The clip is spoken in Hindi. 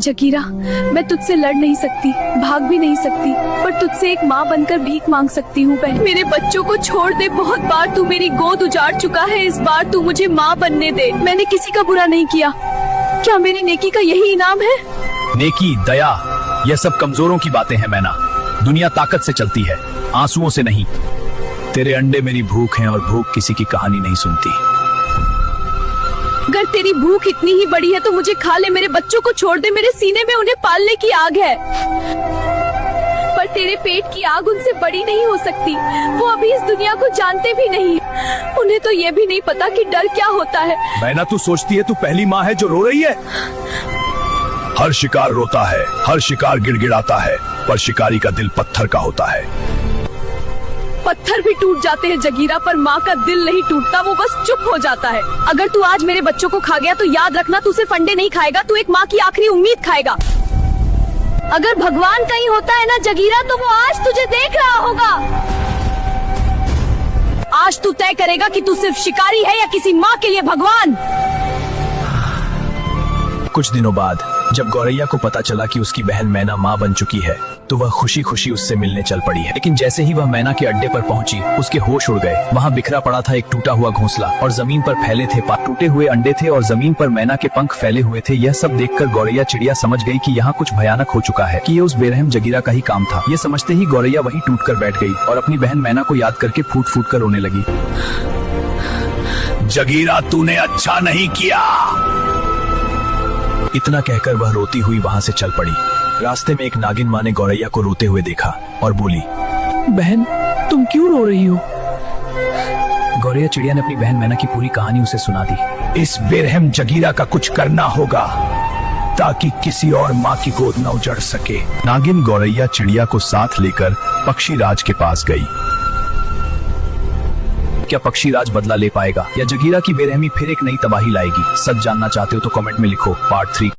जगीरा, मैं तुझसे लड़ नहीं सकती, भाग भी नहीं सकती, पर तुझसे एक माँ बनकर भीख मांग सकती हूँ बहन। मेरे बच्चों को छोड़ दे, बहुत बार तू मेरी गोद उजाड़ चुका है, इस बार तू मुझे माँ बनने दे। मैंने किसी का बुरा नहीं किया, क्या मेरी नेकी का यही इनाम है? नेकी, दया, यह सब कमजोरों की बातें हैं मैना। दुनिया ताकत से चलती है, आंसुओं से नहीं। तेरे अंडे मेरी भूख है और भूख किसी की कहानी नहीं सुनती। अगर तेरी भूख इतनी ही बड़ी है तो मुझे खा ले, मेरे बच्चों को छोड़ दे, मेरे सीने में उन्हें पालने की आग है। पर तेरे पेट की आग उनसे बड़ी नहीं हो सकती, वो अभी इस दुनिया को जानते भी नहीं, उन्हें तो ये भी नहीं पता कि डर क्या होता है। मैना, तू सोचती है तू पहली माँ है जो रो रही है? हर शिकार रोता है, हर शिकार गिड़गिड़ाता है, पर शिकारी का दिल पत्थर का होता है। पत्थर भी टूट जाते हैं जगीरा, पर माँ का दिल नहीं टूटता, वो बस चुप हो जाता है। अगर तू आज मेरे बच्चों को खा गया तो याद रखना, तू सिर्फ अंडे नहीं खाएगा, तू एक माँ की आखिरी उम्मीद खाएगा। अगर भगवान कहीं होता है ना जगीरा, तो वो आज तुझे देख रहा होगा। आज तू तय करेगा कि तू सिर्फ शिकारी है या किसी माँ के लिए भगवान। कुछ दिनों बाद जब गौरैया को पता चला कि उसकी बहन मैना माँ बन चुकी है, तो वह खुशी खुशी उससे मिलने चल पड़ी है। लेकिन जैसे ही वह मैना के अड्डे पर पहुंची, उसके होश उड़ गए। वहाँ बिखरा पड़ा था एक टूटा हुआ घोंसला और जमीन पर फैले थे टूटे हुए अंडे थे और जमीन पर मैना के पंख फैले हुए थे। यह सब देखकर गौरैया चिड़िया समझ गई कि यहाँ कुछ भयानक हो चुका है, कि ये उस बेरहम जगीरा का ही काम था। ये समझते ही गौरैया वहीं टूट कर बैठ गई और अपनी बहन मैना को याद करके फूट फूट कर रोने लगी। जगीरा, तूने अच्छा नहीं किया। इतना कहकर वह रोती हुई वहाँ से चल पड़ी। रास्ते में एक नागिन माँ ने गौरैया को रोते हुए देखा और बोली, बहन, तुम क्यों रो रही हो? गौरैया चिड़िया ने अपनी बहन मैना की पूरी कहानी उसे सुना दी। इस बेरहम जगीरा का कुछ करना होगा ताकि किसी और माँ की गोद न उजड़ सके। नागिन गौरैया चिड़िया को साथ लेकर पक्षी राज के पास गई। क्या पक्षी राज बदला ले पाएगा या जगीरा की बेरहमी फिर एक नई तबाही लाएगी? सच जानना चाहते हो तो कमेंट में लिखो। पार्ट 3।